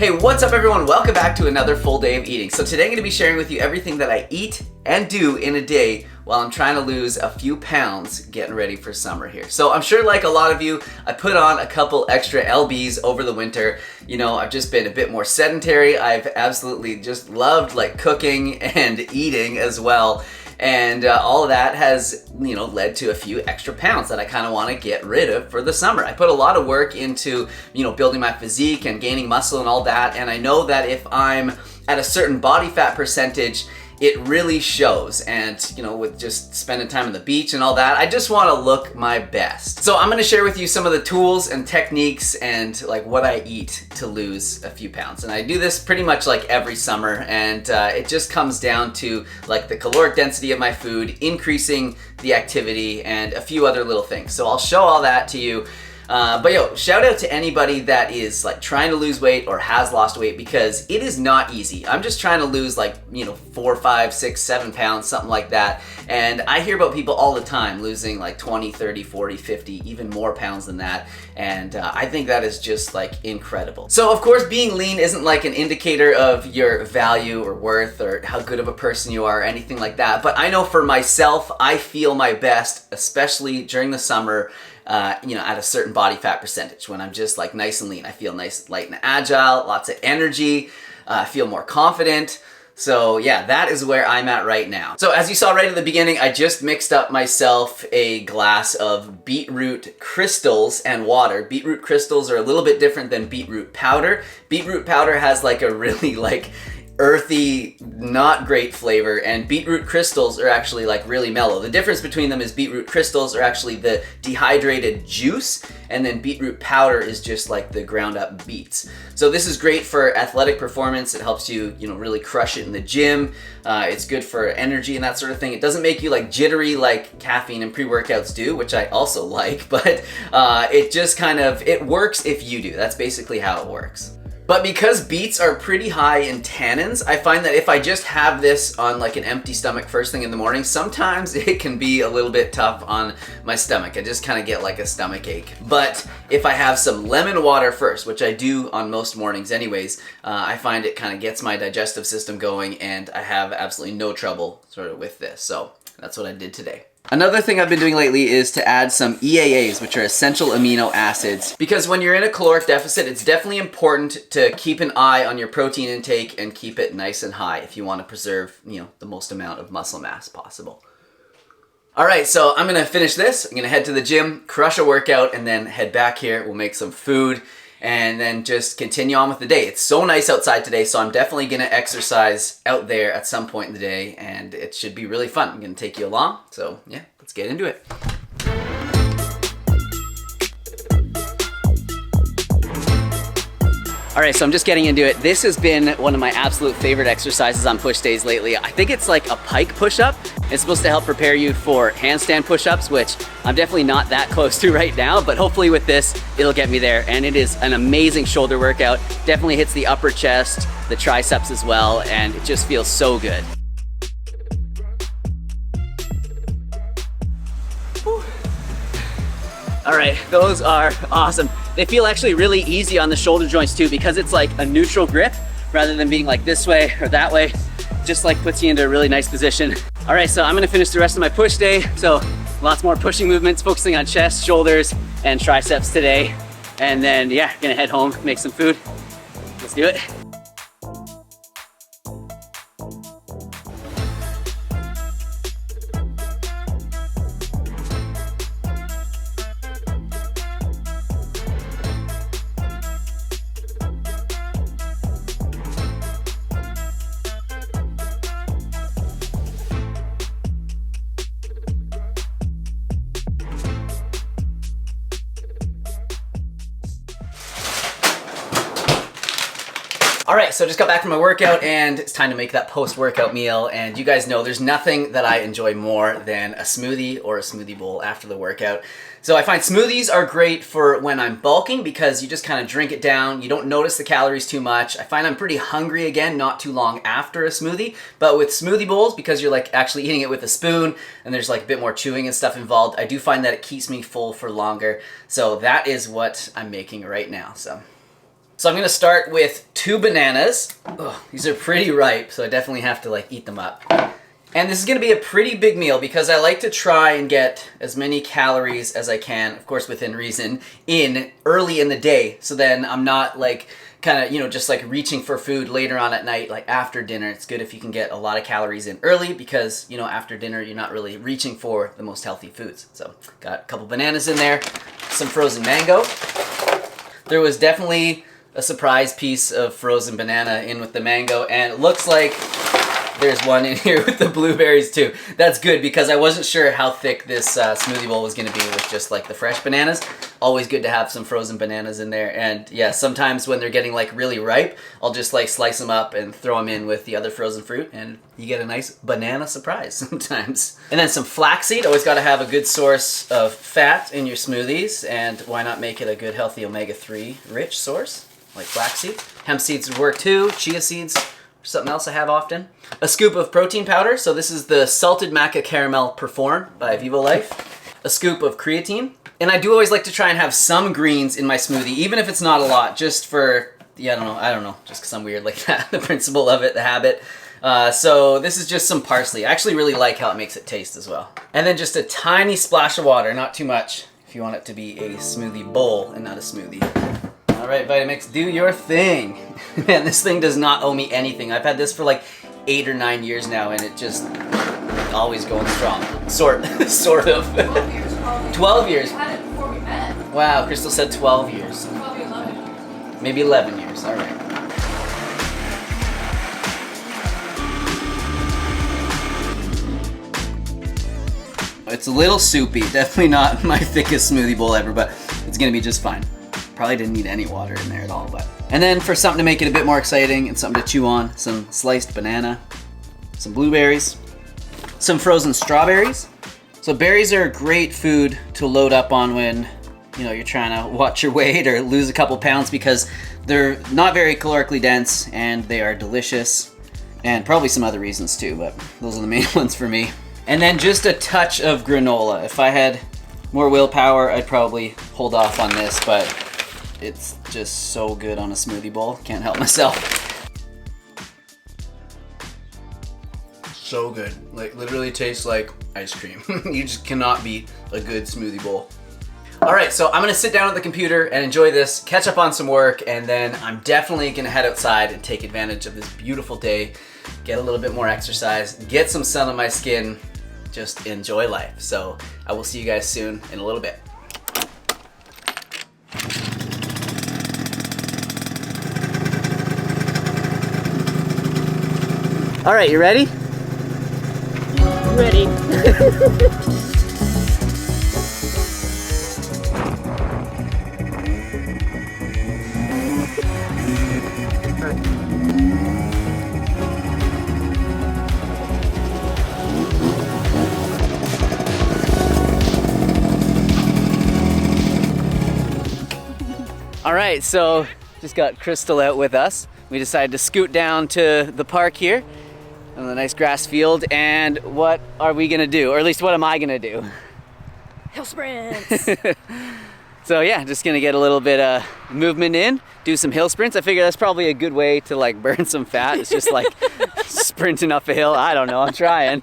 Hey, what's up everyone? Welcome back to another full day of eating. So today I'm going to be sharing with you everything that I eat and do in a day while I'm trying to lose a few pounds getting ready for summer here. So I'm sure like a lot of you, I put on a couple extra lbs over the winter. You know, I've just been a bit more sedentary. I've absolutely just loved like cooking and eating as well. And all of that has, led to a few extra pounds that I kind of want to get rid of for the summer. I put a lot of work into, building my physique and gaining muscle and all that. And I know that if I'm at a certain body fat percentage, it really shows. And, with just spending time on the beach and all that, I just want to look my best. So I'm going to share with you some of the tools and techniques and like what I eat to lose a few pounds. And I do this pretty much like every summer. And it just comes down to like the caloric density of my food, increasing the activity, and a few other little things. So I'll show all that to you. But shout out to anybody that is like trying to lose weight or has lost weight, because it is not easy. I'm just trying to lose like, 4, 5, 6, 7 pounds, something like that. And I hear about people all the time losing like 20, 30, 40, 50, even more pounds than that. And I think that is just like incredible. So of course, being lean isn't like an indicator of your value or worth or how good of a person you are or anything like that. But I know for myself, I feel my best, especially during the summer, at a certain body fat percentage when I'm just like nice and lean. I feel nice, light and agile, lots of energy, I feel more confident. So yeah, that is where I'm at right now. So as you saw right at the beginning, I just mixed up myself a glass of beetroot crystals and water. Beetroot crystals are a little bit different than beetroot powder. Beetroot powder has like a really like earthy, not great flavor, and beetroot crystals are actually like really mellow. The difference between them is beetroot crystals are actually the dehydrated juice, and then beetroot powder is just like the ground up beets. So this is great for athletic performance. It helps you, really crush it in the gym. It's good for energy and that sort of thing. It doesn't make you like jittery like caffeine and pre-workouts do, which I also like, but it just it works if you do. That's basically how it works. But because beets are pretty high in tannins, I find that if I just have this on like an empty stomach first thing in the morning, sometimes it can be a little bit tough on my stomach. I just kind of get like a stomach ache. But if I have some lemon water first, which I do on most mornings anyways, I find it kind of gets my digestive system going, and I have absolutely no trouble sort of with this. So that's what I did today. Another thing I've been doing lately is to add some EAAs, which are essential amino acids, because when you're in a caloric deficit, it's definitely important to keep an eye on your protein intake and keep it nice and high if you want to preserve, the most amount of muscle mass possible. All right, so I'm gonna finish this. I'm gonna head to the gym, crush a workout, and then head back here. We'll make some food and then just continue on with the day. It's so nice outside today, so I'm definitely gonna exercise out there at some point in the day, and it should be really fun. I'm gonna take you along, so yeah, let's get into it. All right, so I'm just getting into it. This has been one of my absolute favorite exercises on push days lately. I think it's like a pike push-up. It's supposed to help prepare you for handstand push-ups, which I'm definitely not that close to right now, but hopefully with this, it'll get me there. And it is an amazing shoulder workout. Definitely hits the upper chest, the triceps as well, and it just feels so good. Whew. All right, those are awesome. They feel actually really easy on the shoulder joints too, because it's like a neutral grip rather than being like this way or that way. Just like puts you into a really nice position. All right, so I'm gonna finish the rest of my push day. So lots more pushing movements, focusing on chest, shoulders, and triceps today. And then, yeah, gonna head home, make some food. Let's do it. All right, so just got back from my workout and it's time to make that post-workout meal. And you guys know there's nothing that I enjoy more than a smoothie or a smoothie bowl after the workout. So I find smoothies are great for when I'm bulking because you just kind of drink it down. You don't notice the calories too much. I find I'm pretty hungry again not too long after a smoothie. But with smoothie bowls, because you're like actually eating it with a spoon and there's like a bit more chewing and stuff involved, I do find that it keeps me full for longer. So that is what I'm making right now. So So I'm gonna start with 2 bananas. Ugh, these are pretty ripe, so I definitely have to like eat them up. And this is gonna be a pretty big meal because I like to try and get as many calories as I can, of course within reason, in early in the day. So then I'm not like kind of, you know, just like reaching for food later on at night, like after dinner. It's good if you can get a lot of calories in early because, you know, after dinner, you're not really reaching for the most healthy foods. So got a couple bananas in there, some frozen mango. There was definitely a surprise piece of frozen banana in with the mango, and it looks like there's one in here with the blueberries too. That's good because I wasn't sure how thick this smoothie bowl was going to be with just like the fresh bananas. Always good to have some frozen bananas in there. And yeah, sometimes when they're getting like really ripe, I'll just like slice them up and throw them in with the other frozen fruit, and you get a nice banana surprise sometimes. And then some flaxseed. Always got to have a good source of fat in your smoothies, and why not make it a good healthy omega-3 rich source like flaxseed. Hemp seeds would work too. Chia seeds, something else I have often. A scoop of protein powder. So this is the Salted Maca Caramel Perform by Vivo Life. A scoop of creatine. And I do always like to try and have some greens in my smoothie, even if it's not a lot, just for, yeah, I don't know, just because I'm weird like that. The principle of it, the habit. So this is just some parsley. I actually really like how it makes it taste as well. And then just a tiny splash of water, not too much, if you want it to be a smoothie bowl and not a smoothie. All right, Vitamix, do your thing. Man, this thing does not owe me anything. I've had this for like 8 or 9 years now, and it just always going strong. Sort of. 12 years probably. 12 years. You had it before we met. Wow, Crystal said 12 years. Probably 11. Maybe 11 years, all right. It's a little soupy, definitely not my thickest smoothie bowl ever, but it's gonna be just fine. Probably didn't need any water in there at all, but. And then for something to make it a bit more exciting and something to chew on, some sliced banana, some blueberries, some frozen strawberries. So berries are a great food to load up on when, you know, you're trying to watch your weight or lose a couple pounds because they're not very calorically dense and they are delicious, and probably some other reasons too, but those are the main ones for me. And then just a touch of granola. If I had more willpower, I'd probably hold off on this, but it's just so good on a smoothie bowl. Can't help myself. So good. Like, literally tastes like ice cream. You just cannot beat a good smoothie bowl. All right, so I'm gonna sit down at the computer and enjoy this, catch up on some work, and then I'm definitely gonna head outside and take advantage of this beautiful day, get a little bit more exercise, get some sun on my skin, just enjoy life. So I will see you guys soon in a little bit. All right, you ready? Ready. All right, so just got Crystal out with us. We decided to scoot down to the park here on the nice grass field, and what are we gonna do? Or at least what am I gonna do? Hill sprints. So yeah, just gonna get a little bit of movement in, do some hill sprints. I figure that's probably a good way to like burn some fat. It's just like sprinting up a hill. I don't know, I'm trying.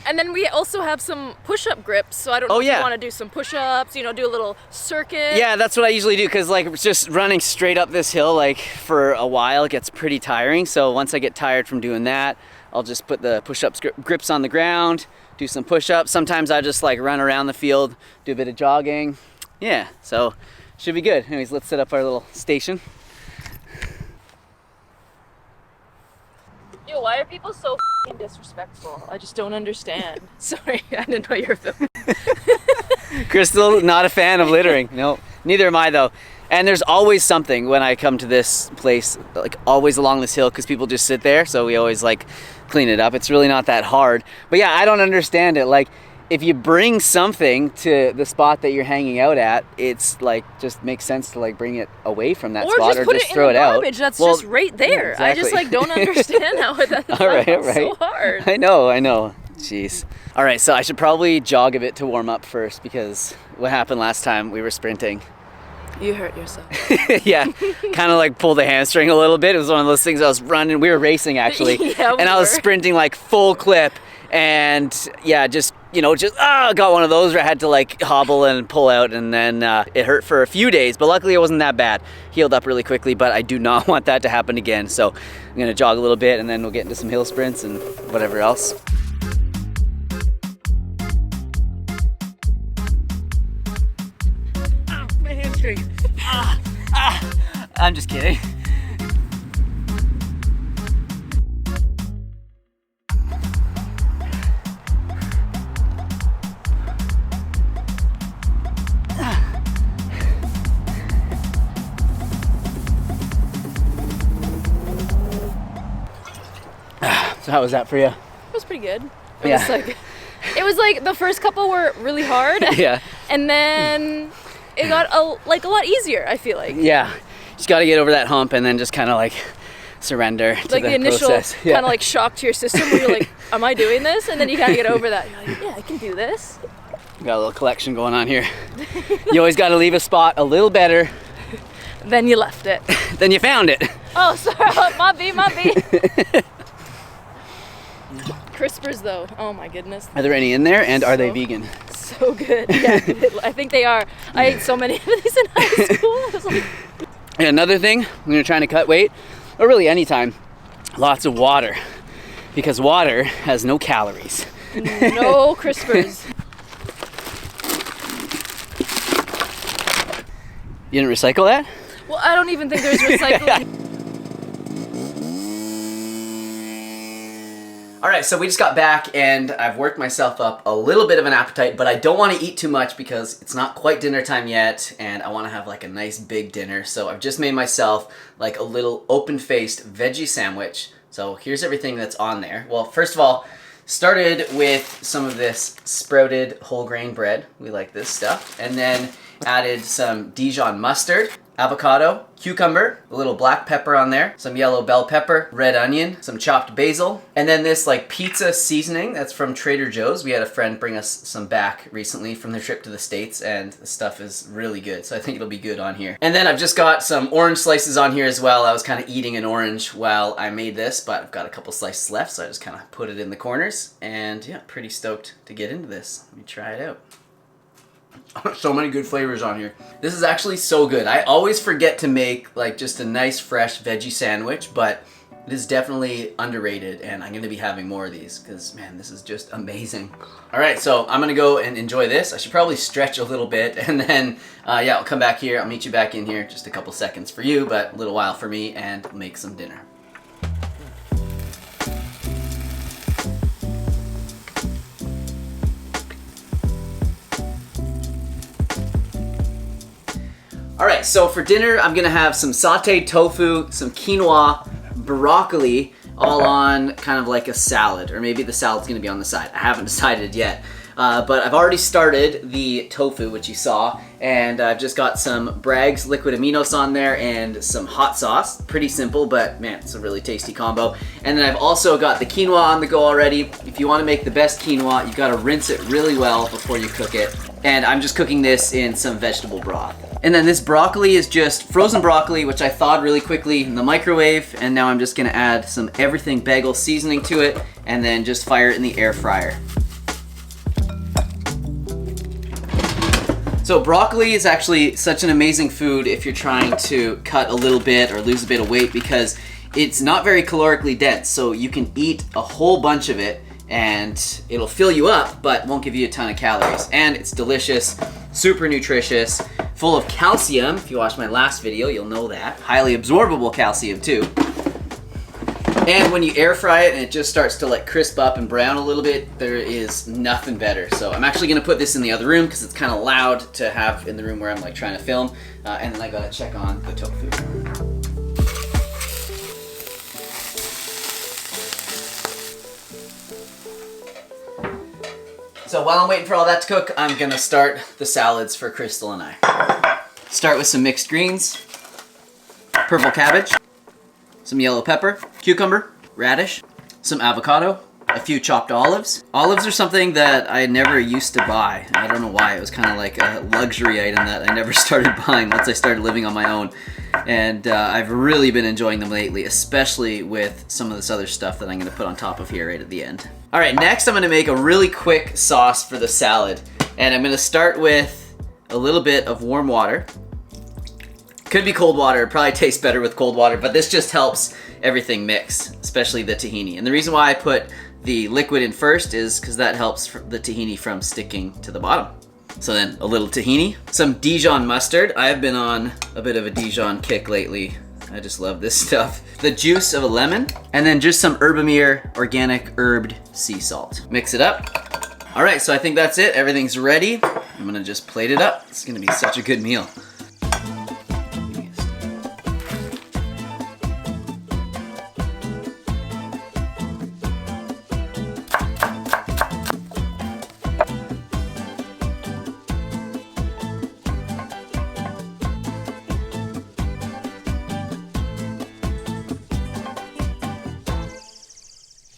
And then we also have some push-up grips, so I don't know if you want to do some push-ups, you know, do a little circuit. Yeah, that's what I usually do, because like just running straight up this hill like for a while gets pretty tiring. So once I get tired from doing that, I'll just put the push-up grips on the ground, do some push-ups. Sometimes I just like run around the field, do a bit of jogging. Yeah, so should be good. Anyways, let's set up our little station. Yo, why are people so f***ing disrespectful? I just don't understand. Sorry, I didn't know you were filming. Crystal, not a fan of littering. No, neither am I though. And there's always something when I come to this place, like always along this hill, because people just sit there. So we always like clean it up. It's really not that hard. But yeah, I don't understand it. Like, if you bring something to the spot that you're hanging out at, it's like just makes sense to like bring it away from that spot, or just throw it out. Garbage. That's just right there. Yeah, exactly. I just like don't understand how that's all right. so hard. I know. Jeez. All right, so I should probably jog a bit to warm up first, because what happened last time we were sprinting, You hurt yourself. Yeah, kind of like pulled the hamstring a little bit. It was one of those things I was running. We were racing actually, Yeah, we and I was were. sprinting like full clip, and yeah, just got one of those where I had to like hobble and pull out, and then it hurt for a few days, but luckily it wasn't that bad. Healed up really quickly, but I do not want that to happen again. So I'm gonna jog a little bit, and then we'll get into some hill sprints and whatever else. My hamstring. I'm just kidding. So how was that for you? It was pretty good. Yeah. It was like the first couple were really hard. Yeah. And then it got a lot easier, I feel like. Yeah. Just got to get over that hump and then just kind of like surrender to Like the initial process. kind of like shock to your system where you're like, am I doing this? And then you kind of get over that. You're like, yeah, I can do this. Got a little collection going on here. You always got to leave a spot a little better Then you left it. than you found it. Oh, sorry. My B. Crispers though. Oh my goodness. Are there any in there, and are they So- vegan? So good. Yeah, I think they are. I ate so many of these in high school. I was like, And another thing, when you're trying to cut weight, or really anytime, lots of water. Because water has no calories. no crispers. You didn't recycle that? Well, I don't even think there's recycling. All right, so we just got back and I've worked myself up a little bit of an appetite, but I don't want to eat too much because it's not quite dinner time yet and I want to have like a nice big dinner. So I've just made myself like a little open-faced veggie sandwich. So here's everything that's on there. Well, first of all, started with some of this sprouted whole grain bread. We like this stuff. And then added some Dijon mustard, avocado, cucumber, a little black pepper on there, some yellow bell pepper, red onion, some chopped basil, and then this like pizza seasoning that's from Trader Joe's. We had a friend bring us some back recently from their trip to the States, and the stuff is really good, so I think it'll be good on here. And then I've just got some orange slices on here as well. I was kind of eating an orange while I made this, but I've got a couple slices left, so I just kind of put it in the corners, and yeah, pretty stoked to get into this. Let me try it out. So many good flavors on here. This is actually so good. I always forget to make like just a nice fresh veggie sandwich, but it is definitely underrated and I'm gonna be having more of these because man, this is just amazing. All right, so I'm gonna go and enjoy this. I should probably stretch a little bit and then yeah, I'll come back here. I'll meet you back in here. Just a couple seconds for you, but a little while for me, and make some dinner. All right, so for dinner, I'm gonna have some sauteed tofu, some quinoa, broccoli, all on kind of like a salad, or maybe the salad's gonna be on the side. I haven't decided yet. But I've already started the tofu, which you saw, and I've just got some Bragg's liquid aminos on there and some hot sauce. Pretty simple, but man, it's a really tasty combo. And then I've also got the quinoa on the go already. If you wanna make the best quinoa, you gotta rinse it really well before you cook it. And I'm just cooking this in some vegetable broth. And then this broccoli is just frozen broccoli, which I thawed really quickly in the microwave, and now I'm just gonna add some everything bagel seasoning to it, and then just fire it in the air fryer. So broccoli is actually such an amazing food if you're trying to cut a little bit or lose a bit of weight because it's not very calorically dense, so you can eat a whole bunch of it and it'll fill you up but won't give you a ton of calories. And it's delicious, super nutritious, full of calcium. If you watched my last video, you'll know that. Highly absorbable calcium too. And when you air fry it and it just starts to like crisp up and brown a little bit, there is nothing better. So I'm actually gonna put this in the other room because it's kind of loud to have in the room where I'm like trying to film. And then I gotta check on the tofu. So while I'm waiting for all that to cook, I'm gonna start the salads for Crystal and I. Start with some mixed greens, purple cabbage, some yellow pepper, cucumber, radish, some avocado, a few chopped olives. Olives are something that I never used to buy. I don't know why. It was kind of like a luxury item that I never started buying once I started living on my own. And I've really been enjoying them lately, especially with some of this other stuff that I'm gonna put on top of here right at the end. All right, next I'm gonna make a really quick sauce for the salad. And I'm gonna start with a little bit of warm water. Could be cold water, it probably tastes better with cold water, but this just helps everything mix, especially the tahini. And the reason why I put the liquid in first is because that helps the tahini from sticking to the bottom. So then a little tahini, some Dijon mustard. I have been on a bit of a Dijon kick lately. I just love this stuff. The juice of a lemon, and then just some Herbamere organic herbed sea salt. Mix it up. All right, so I think that's it. Everything's ready. I'm gonna just plate it up. It's gonna be such a good meal.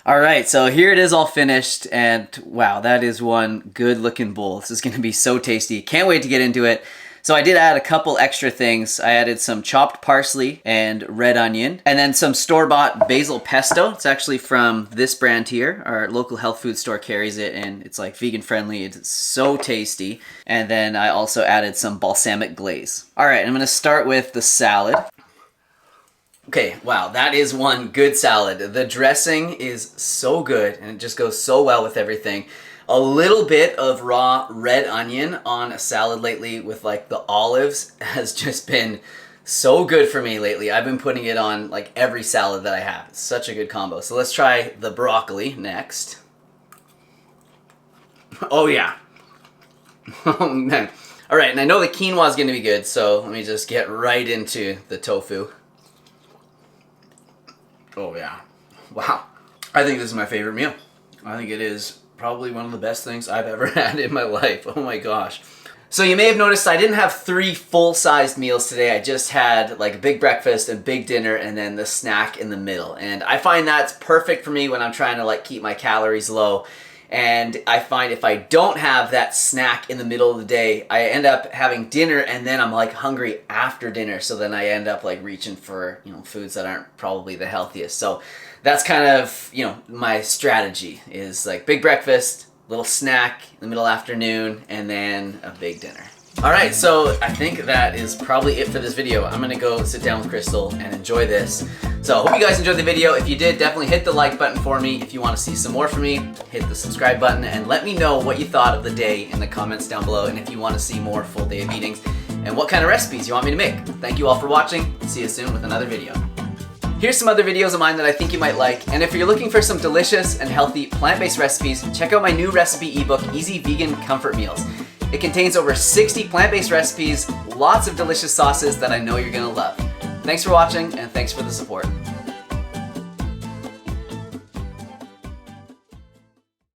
All right, so here it is all finished, and wow, that is one good looking bowl. This is gonna be so tasty. Can't wait to get into it. So I did add a couple extra things. I added some chopped parsley and red onion, and then some store-bought basil pesto. It's actually from this brand here. Our local health food store carries it, and it's like vegan friendly. It's so tasty. And then I also added some balsamic glaze. All right, I'm gonna start with the salad. Okay, wow, that is one good salad. The dressing is so good and it just goes so well with everything. A little bit of raw red onion on a salad lately with like the olives has just been so good for me lately. I've been putting it on like every salad that I have. It's such a good combo. So let's try the broccoli next. Oh yeah. Oh man. All right, and I know the quinoa is gonna be good, so let me just get right into the tofu. Oh yeah. Wow. I think this is my favorite meal. I think it is probably one of the best things I've ever had in my life. Oh my gosh. So you may have noticed I didn't have 3 full-sized meals today. I just had like a big breakfast, a big dinner, and then the snack in the middle. And I find that's perfect for me when I'm trying to like keep my calories low. And I find if I don't have that snack in the middle of the day, I end up having dinner and then I'm like hungry after dinner. So then I end up like reaching for, you know, foods that aren't probably the healthiest. So that's kind of, you know, my strategy is like big breakfast, little snack in the middle afternoon, and then a big dinner. All right, so I think that is probably it for this video. I'm gonna go sit down with Crystal and enjoy this. So I hope you guys enjoyed the video. If you did, definitely hit the like button for me. If you wanna see some more from me, hit the subscribe button and let me know what you thought of the day in the comments down below, and if you wanna see more full day of eatings and what kind of recipes you want me to make. Thank you all for watching. See you soon with another video. Here's some other videos of mine that I think you might like, and if you're looking for some delicious and healthy plant-based recipes, check out my new recipe ebook, Easy Vegan Comfort Meals. It contains over 60 plant-based recipes, lots of delicious sauces that I know you're gonna love. Thanks for watching, and thanks for the support.